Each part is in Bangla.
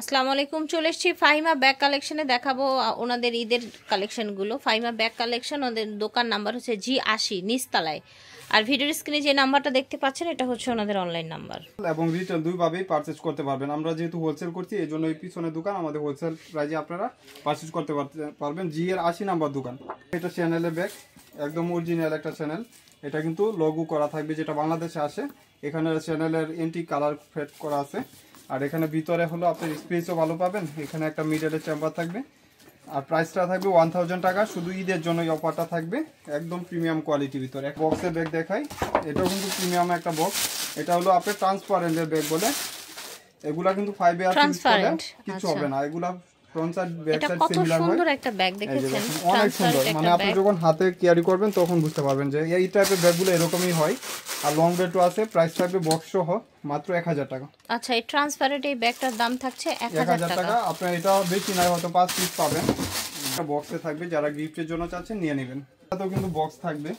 আসসালামু আলাইকুম, চলে এসেছি ফাহিমা ব্যাগ কালেকশনে। দেখাবো ওনাদের ঈদের কালেকশনগুলো। ফাহিমা ব্যাগ কালেকশন, ওদের দোকান নাম্বার হচ্ছে G80 নিচতলায়। আর ভিডিওর স্ক্রিনে যে নাম্বারটা দেখতে পাচ্ছেন এটা হচ্ছে ওনাদের অনলাইন নাম্বার। এবং রিটেল দুইভাবেই পারচেজ করতে পারবেন। আমরা যেহেতু হোলসেল করছি এই জন্য এই পিছনের দোকান আমাদের হোলসেল প্রাইজে আপনারা পারচেজ করতে পারবেন। G80 নাম্বার দোকান। এটা চ্যানেলের ব্যাগ, একদম অরিজিনাল একটা চ্যানেল। এটা কিন্তু লোগো করা থাকবে যেটা বাংলাদেশে আসে। এখানে চ্যানেলের এন্টি কালার ফেড করা আছে। আর এখানে ভিতরে হলো আপনার স্পেসও ভালো পাবেন। এখানে একটা মিডলের চেম্বার থাকবে। আর প্রাইসটা থাকবে 1000 টাকা। শুধু ঈদের জন্য এই অফারটা থাকবে, একদম প্রিমিয়াম কোয়ালিটির ভিতরে। এক বক্সের ব্যাগ দেখাই, এটাও কিন্তু প্রিমিয়াম একটা বক্স। এটা হলো আপনার ট্রান্সপারেন্টের ব্যাগ বলে। এগুলা কিন্তু 5 ইয়ার ইউজ করলে কিছু হবে না। এগুলা front side back side similar হয়। সুন্দর একটা ব্যাগ দেখেছেন, অনেক সুন্দর। মানে আপনি যখন হাতে ক্যারি করবেন তখন বুঝতে পারবেন যে এই টাইপের ব্যাগগুলো এরকমই হয়। আর লং বেল্টও আছে। প্রাইস থাকবে বক্স সহ মাত্র 1000 টাকা। আচ্ছা, এই ট্রান্সপারেন্ট এই ব্যাগটার দাম থাকছে 1000 টাকা। আপনার এটা বেশি নয়, হয়তো 5 পিস পাবেন। একটা বক্সে থাকবে, যারা গিফটের জন্য চাচ্ছেন নিয়ে নেবেন। এটাতেও কিন্তু বক্স থাকবে,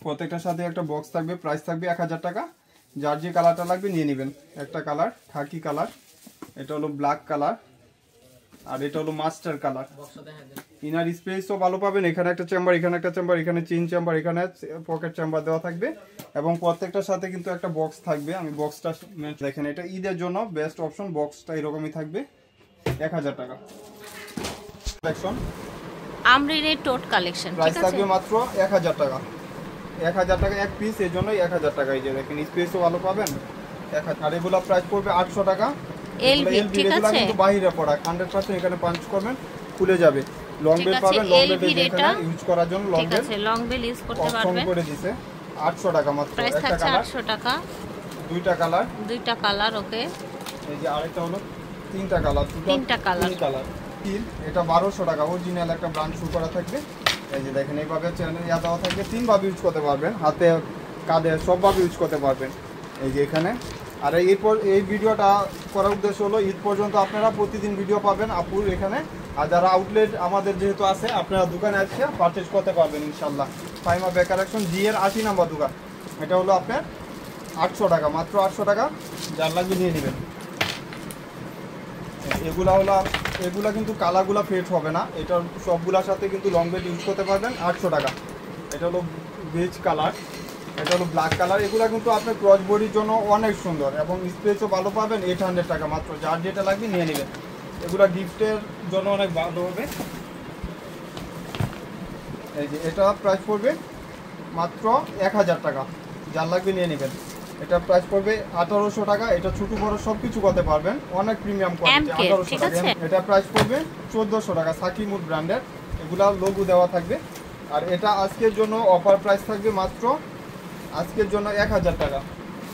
প্রত্যেকটার সাথে একটা বক্স থাকবে। প্রাইস থাকবে 1000 টাকা। যার যে কালারটা লাগবে নিয়ে নেবেন। একটা কালার খাকি কালার, এটা হলো ব্ল্যাক কালার, আর এটা হলো মাস্টার কালার। ইনার স্পেসও ভালো পাবেন। এখানে একটা চেম্বার, এখানে একটা চেম্বার, এখানে চেইন চেম্বার, এখানে পকেট চেম্বার দেওয়া থাকবে। এবং প্রত্যেকটার সাথে কিন্তু একটা বক্স থাকবে। আমি বক্সটা দেখেন, এটা ঈদের জন্য বেস্ট অপশন। বক্সটা এরকমই থাকবে, 1000 টাকা। কালেকশন আমরিনের টোট কালেকশন, প্রাইস থাকবে মাত্র 1000 টাকা। 1000 টাকা এক পিস, এই জন্যই 1000 টাকা। এই যে দেখেন স্পেসও ভালো পাবেন। 1000। আর এগুলো প্রাইস পড়বে 800 টাকা। এলভি, ঠিক আছে, কিন্তু বাইরে প্রোডাক্ট 100%। এখানে পাঞ্চ করবেন খুলে যাবে। লং বেল পাবেন, লং বেল এখানে ইউজ করার জন্য লং বেল, ঠিক আছে, লং বেল ইউজ করতে পারবেন। করে দিয়েছে 800 টাকা মাত্র। প্রাইস থাকছে 800 টাকা। দুইটা কালার, ওকে। এই যে আরেকটা হলো তিনটা কালার, তিনটা কালার। এটা 1200 টাকা। অরিজিনাল একটা ব্র্যান্ড শু করা থাকবে। এই যে দেখেন এইভাবে চ্যানেল দেওয়া থাকবে। 3 ভাবে ইউজ করতে পারবেন, হাতে কাঁধে সবভাবে ইউজ করতে পারবেন। এই যে এখানে। আর এরপর এই ভিডিওটা করার উদ্দেশ্য হলো ঈদ পর্যন্ত আপনারা প্রতিদিন ভিডিও পাবেন আপুর এখানে। আর যারা আউটলেট আমাদের যেহেতু আছে, আপনারা দোকানে এসে পারচেজ করতে পারবেন ইনশাল্লাহ। Fahima bag collection, G80 number দোকান। এটা হলো আপনার 800 টাকা, মাত্র 800 টাকা। যার লাগবে নিয়ে নেবেন। এগুলা কিন্তু কালারগুলা ফেড হবে না। এটা সবগুলোর সাথে কিন্তু লং বেল্ট ইউজ করতে পারবেন। 800 টাকা। এটা হলো বেজ কালার, এটা হলো ব্ল্যাক কালার। এগুলা কিন্তু আপনার ক্রস বডির জন্য অনেক সুন্দর এবং স্পেসও ভালো পাবেন। 800 টাকা মাত্র। যার যেটা লাগবে নিয়ে নেবেন। এগুলা গিফটের জন্য অনেক ভালো হবে। এই যে এটা প্রাইস পড়বে মাত্র 1000 টাকা। যার লাগবে নিয়ে নেবেন। এটা প্রাইস পড়বে 1800 টাকা। এটা ছোট বড় সবকিছু করতে পারবেন। অনেক প্রিমিয়াম কোয়ালিটি। 1800 টাকা। এটা প্রাইস পড়বে 1400 টাকা। সাকিমুড ব্র্যান্ডের। এগুলা লোগো দেওয়া থাকবে। আর এটা আজকের জন্য অফার প্রাইস থাকবে মাত্র, আজকের জন্য 1000 টাকা।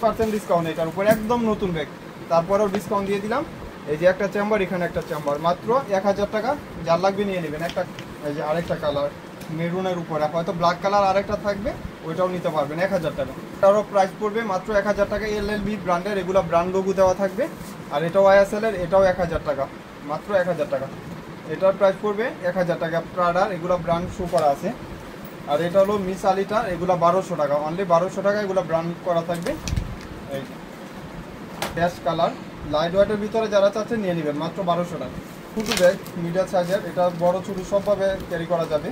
5% ডিসকাউন্ট এটার উপর, একদম নতুন ব্যাগ। তারপরেও ডিসকাউন্ট দিয়ে দিলাম। এই যে একটা চেম্বার, এখানে একটা চেম্বার, মাত্র 1000 টাকা। যার লাগবে নিয়ে নেবেন। একটা এই যে আরেকটা কালার মেরুনের উপরে, হয়তো ব্ল্যাক কালার আরেকটা থাকবে, ওইটাও নিতে পারবেন 1000 টাকা। এটারও প্রাইস পড়বে মাত্র 1000 টাকা। LLB ব্র্যান্ডের, এগুলো ব্র্যান্ড লোগো দেওয়া থাকবে। আর এটাও ISL এর, এটাও 1000 টাকা, মাত্র 1000 টাকা। এটার প্রাইস পড়বে 1000 টাকা। প্রাডার, এগুলো ব্র্যান্ড শো করা আছে। আর এটা হলো মিস আলিটা, এগুলো 1200 টাকা, অনলি 1200 টাকা। এগুলো ব্র্যান্ড করা থাকবে। এই ড্যাশ কালার লাইট ওয়েটের ভিতরে যারা চাচ্ছেন নিয়ে নেবেন, মাত্র 1200 টাকা। ছোটো ব্যাগ মিডিয়াম সাইজের, এটা বড় ছোটো সবভাবে ক্যারি করা যাবে।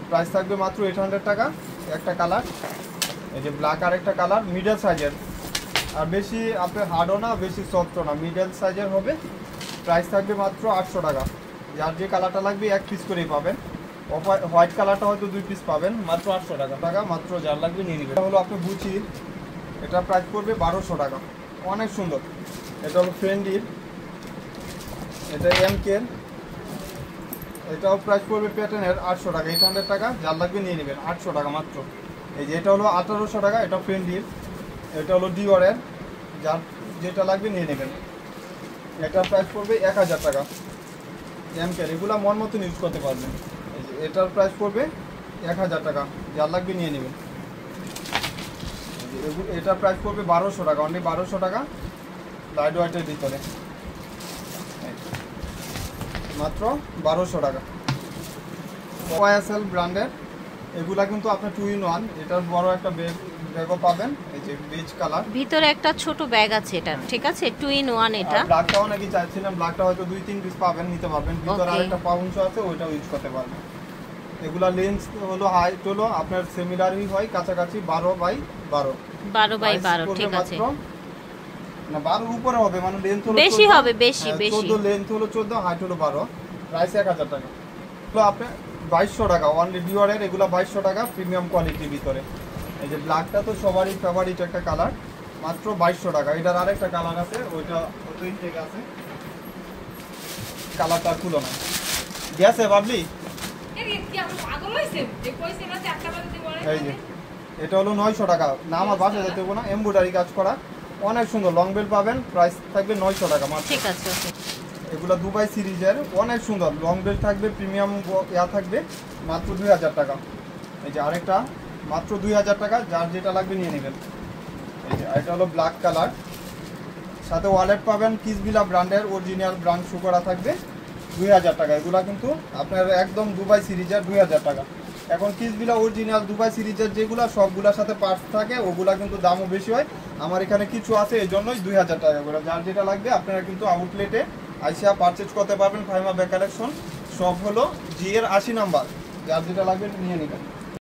প্রাইস থাকবে মাত্র 800 টাকা। একটা কালার, এই যে ব্ল্যাক, আর একটা কালার মিডিয়াম সাইজের। আর বেশি আপনার হার্ডও না, বেশি সফটও না, মিডিয়াম সাইজের হবে। প্রাইস থাকবে মাত্র 800 টাকা। যার যে কালারটা লাগবে এক পিস করেই পাবেন। হোয়াইট কালারটা হয়তো 2 পিস পাবেন, মাত্র 800 টাকা মাত্র। যার লাগবে নিয়ে নেবেন। এটা হলো আপনি গুচির, এটা প্রাইস পড়বে 1200 টাকা। অনেক সুন্দর। এটা হলো ফ্রেন্ডির, এটা MK-র, এটাও প্রাইস পড়বে প্যাটার্নের 800 টাকা। 800 টাকা। যার লাগবে নিয়ে নেবেন, 800 টাকা মাত্র। এই যে এটা হলো 1800 টাকা। এটা ফ্রেন্ডির, এটা হলো ডিওরের। যার যেটা লাগবে নিয়ে নেবেন। এটা প্রাইস পড়বে 1000 টাকা। MK-র, এগুলো মন মতন ইউজ করতে পারবেন। এই যে এটার প্রাইস পড়বে 1000 টাকা। যার লাগবে নিয়ে নেবেন। এটা প্রাইস পড়বে 1200 টাকা, অনলি 1200 টাকা। লাইট ওয়েটের ভিতরে মাত্র 1200 টাকা। YSL ব্র্যান্ডের, এগুলা কিন্তু আপনি 2 in 1, এটার বড় একটা ব্যাগও পাবেন, এই যে বেজ কালার, ভিতরে একটা ছোট ব্যাগ আছে এটা, ঠিক আছে, 2 in 1 এটা। ব্ল্যাকটাও নাকি চাইছিলাম, ব্ল্যাকটা হয়তো 2-3 পিস পাবেন, নিতে পারবেন। ভিতরে আরেকটা পাউন্স আছে, ওইটাও ইউজ করতে পারবেন। এগুলা লেন্স হলো হাইট হলো আপনার সিমিলারই হয়, কাছাকাছি 12x12, 12x12, ঠিক আছে না 12 এর উপরে হবে, মানে লেন্থ হলো বেশি হবে, বেশি 14, লেন্থ হলো 14, হাইট হলো 12, প্রাইস 1000 টাকা। তো আপনি 2200 টাকা অনলি ডিওরের, এগুলা 2200 টাকা প্রিমিয়াম কোয়ালিটির ভিতরে। এই যে ব্ল্যাকটা তো সবারই ফেভারিট একটা কালার, মাত্র 2200 টাকা। এটার আরেকটা কালার আছে, ওইটা ওই থেকে আছে, কালারটা খুলো না, গেছে বাবলি। এই যে এটা হলো 900 টাকা, না আমার বাসায় যেতে হবে না, এমব্রয়ডারি কাজ করা, অনেক সুন্দর, লং বেল পাবেন, প্রাইস থাকবে 900 টাকা মাত্র। ঠিক আছে, ওকে। এগুলো দুবাই সিরিজের, অনেক সুন্দর লং বেল থাকবে, প্রিমিয়াম ইয়া থাকবে, মাত্র 2000 টাকা। এই যে আরেকটা মাত্র 2000 টাকা, যার যেটা লাগবে নিয়ে নেবেন। এই যে এটা হলো ব্ল্যাক কালার, সাথে ওয়ালেট পাবেন, কিসবিলা ব্র্যান্ডের অরিজিনাল ব্র্যান্ড শো করা থাকবে, 2000 টাকা। এগুলা কিন্তু আপনার একদম দুবাই সিরিজের 2000 টাকা। এখন কিসবিলা অরিজিনাল দুবাই সিরিজের যেগুলা সবগুলোর সাথে পার্টস থাকে, ওগুলা কিন্তু দামও বেশি হয়। আমার এখানে কিছু আছে, এই জন্যই 2000 টাকা করে। যার যেটা লাগবে আপনারা কিন্তু আউটলেটে আইসা পারচেজ করতে পারবেন। ফাইমা ব্যাগ কালেকশন, সব হলো জি এর 80 নাম্বার, যার যেটা লাগবে নিয়ে নেবেন।